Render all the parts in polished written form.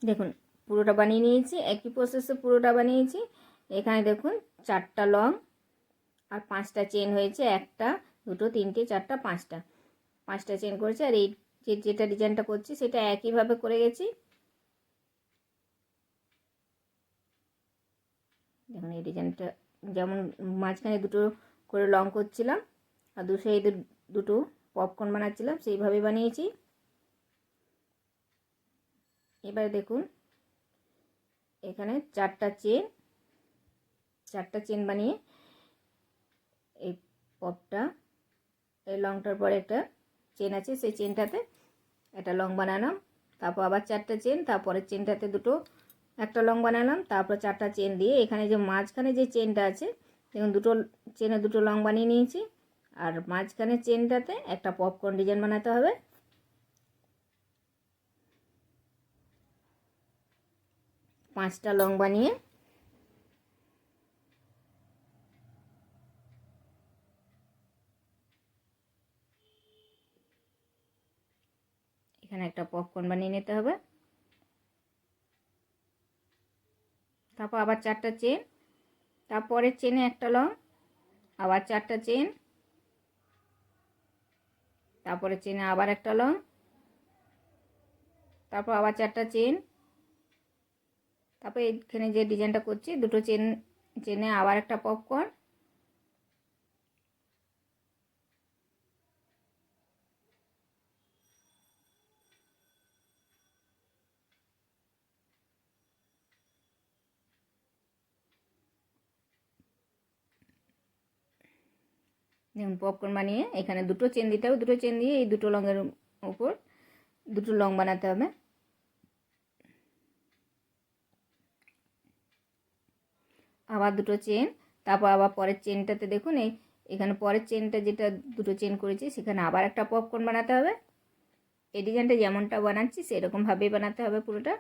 দেখুন পুরোটা বানিয়ে নিয়েছি, একই প্রসেসে পুরোটা বানিয়েছি। এখানে দেখুন 4টা লং আর 5টা চেন হয়েছে, 1টা 2টো 3টে 4টা 5টা চেন করেছি। আর এই যেটা ডিজাইনটা করছি সেটা একইভাবে করে গেছি। দেখুন এই ডিজাইনটা যেমন মাঝখানে দুটো করে লং করছিলাম আর দু সাইডে দুটো পপকর্ন বানাচ্ছিলাম সেইভাবে বানিয়েছি। এবারে দেখুন এখানে 4টা চেন বানিয়ে এই পপটা এই লংটার পরে একটা চেন আছে, সেই চেনটাতে একটা লং বানালাম, তারপর আবার 4টা চেন, তারপরের চেনটাতে একটা লং বানালাম, তারপর 4টা চেন দিয়ে এখানে যে মাঝখানে যে চেনটা আছে দেখুন দুটো চেনে দুটো লং বানিয়ে নিয়েছি। আর মাঝখানে চেনটাতে একটা পপকর্ন ডিজাইন বানাতে হবে। পাঁচটা লং বানিয়ে এখানে একটা পপকর্ন বানিয়ে নিতে হবে। তারপর আবার 4টা চেন, তারপরের চেনে একটা লং, আবার 4টা চেন, তারপরে চেনে আবার একটা লং, তারপর আবার 4টা চেন, তারপর এখানে যে ডিজাইনটা করছি দুটো চেনে আবার একটা পপকর্ন, দেখুন পপকর্ন বানিয়ে এখানে দুটো চেন দিতে হবে, দুটো চেন দিয়ে এই দুটো লংয়ের উপর দুটো লং বানাতে হবে। আবার দুটো চেন, তারপর আবার পরের চেনটাতে দেখুন এখানে পরের চেনটা যেটা দুটো চেন করেছি সেখানে আবার একটা পপকর্ন বানাতে হবে। এই ডিজাইনটা যেমনটা বানাচ্ছি সেরকমভাবেই বানাতে হবে পুরোটা।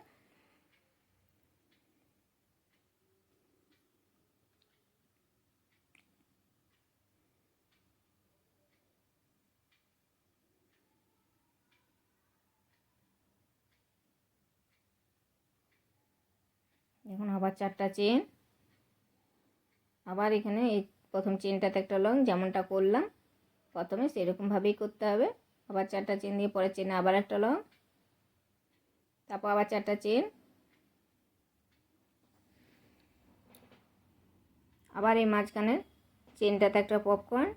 এখন আবার 4টা চেন, আবার এখানে এই প্রথম চেনটাতে একটা লং যেমনটা করলাম প্রথমে সেরকমভাবেই করতে হবে। আবার 4টা চেন দিয়ে পরের চেনে আবার একটা লং, তারপর আবার 4টা চেন, আবার এই মাঝখানের চেনটাতে একটা পপকর্ন,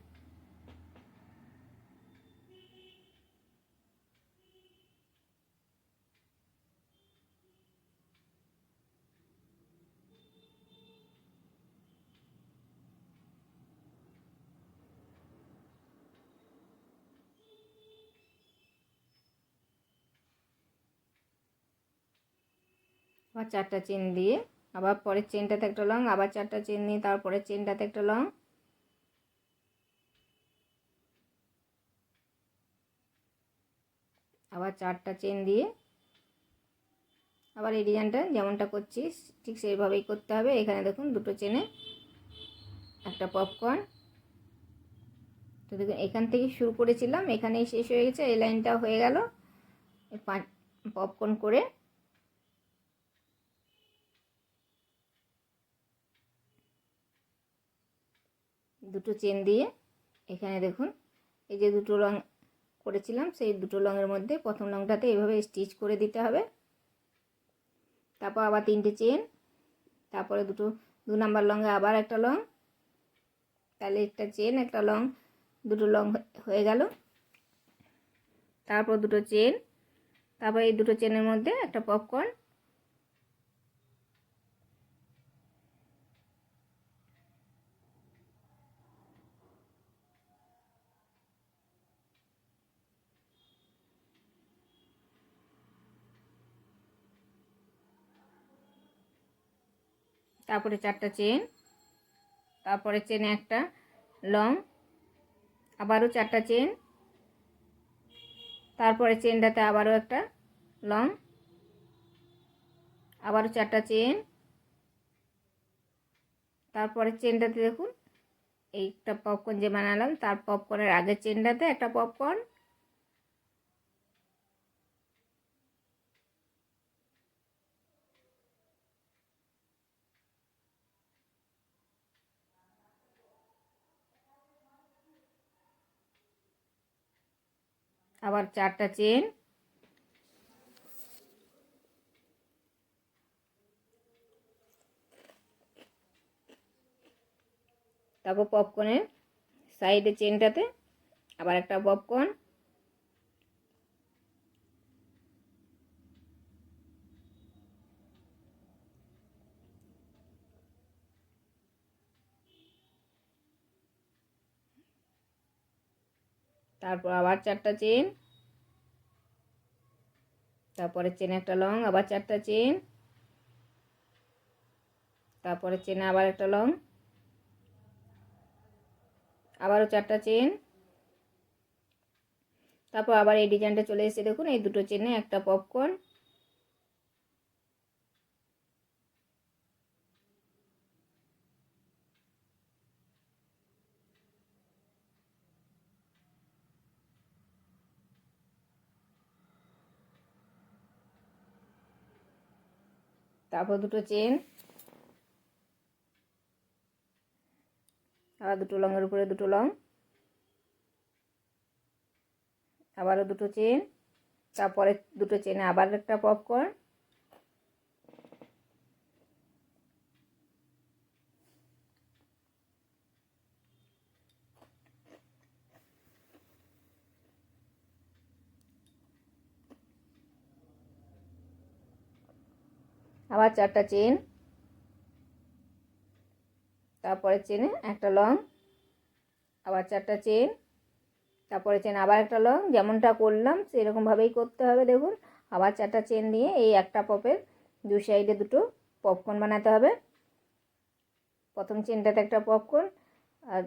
আবার 4টা চেন দিয়ে আবার পরের চেনটাতে একটা লং, আবার 4টা চেন দিয়ে তারপরের চেনটাতে একটা লং, আবার 4টা চেন দিয়ে আবার এই ডিজাইনটা যেমনটা করছি ঠিক সেইভাবেই করতে হবে। এখানে দেখুন দুটো চেনে একটা পপকর্ন, তো দেখুন এখান থেকে শুরু করেছিলাম এখানেই শেষ হয়ে গেছে, এই লাইনটা হয়ে গেল। পপকর্ন করে দুটো চেন দিয়ে এখানে দেখুন এই যে দুটো রং করেছিলাম সেই দুটো রঙের মধ্যে প্রথম রংটাতে এইভাবে স্টিচ করে দিতে হবে। তারপর আবার 3টে চেন, তারপরে 2 নাম্বার লংয়ে আবার একটা লং, তাহলে একটা চেন একটা লং দুটো লং হয়ে গেল। তারপর দুটো চেন, তারপর এই দুটো চেনের মধ্যে একটা পপকর্ন, তারপরে 4টা চেন, তারপরে চেনে একটা লং, আবারও 4টা চেন, তারপরে চেনটাতে আবারও একটা লং, আবারও 4টা চেন, তারপরে চেনটাতে দেখুন এইটা পপকর্ন যে বানালাম তার পপকর্নের আগের চেনটাতে একটা পপকর্ন, আবার 4টা চেন, তারপর পপকর্নের সাইডে চেনটাতে আবার একটা পপকর্ন, তারপর আবার 4টা চেন, তারপরে চেনে একটা লং, আবার 4টা চেন, তারপরে চেনে আবার একটা লং, আবারও 4টা চেন, তারপর আবার এই ডিজাইনটা চলে এসেছে দেখুন, এই দুটো চেনে একটা পপকর্ন, তারপর দুটো চেন, আবার দুটো লংয়ের উপরে দুটো লং, আবারও দুটো চেন, তারপরে দুটো চেনে আবার একটা পপকর্ন, আবার 4টা চেন, তারপরে চেনে একটা লং, আবার 4টা চেন, তারপরে চেন আবার একটা লং, যেমনটা করলাম সেরকমভাবেই করতে হবে। দেখুন আবার 4টা চেন দিয়ে এই একটা পপের দু সাইডে দুটো পপকর্ন বানাতে হবে। প্রথম চেনটাতে একটা পপকর্ন আর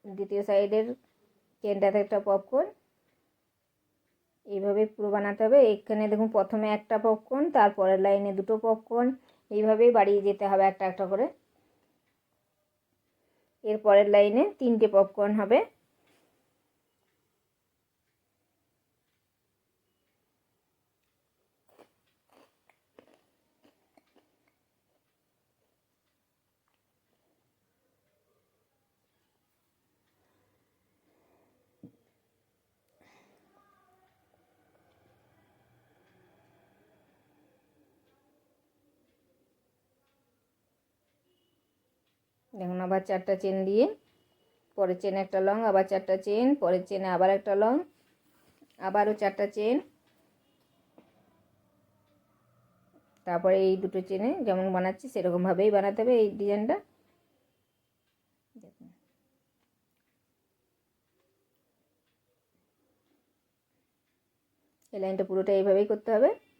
দ্বিতীয় সাইডের চেনটাতে একটা পপকর্ন, এইভাবে পুরো বানাতে হবে। এখানে দেখুন প্রথমে একটা পপকর্ন, তারপরের লাইনে দুটো পপকর্ন, এইভাবেই বাড়িয়ে যেতে হবে একটা একটা করে। এর পরের লাইনে 3টে পপকর্ন হবে। দেখুন আবার 4টা চেন দিয়ে পরের চেনে একটা লং, আবার 4টা চেন, পরের চেনে আবার একটা লং, আবারও 4টা চেন, তারপরে এই দুটো চেনে যেমন বানাচ্ছি সেরকমভাবেই বানাতে হবে এই ডিজাইনটা। দেখুন এই লাইনটা পুরোটা এইভাবেই করতে হবে।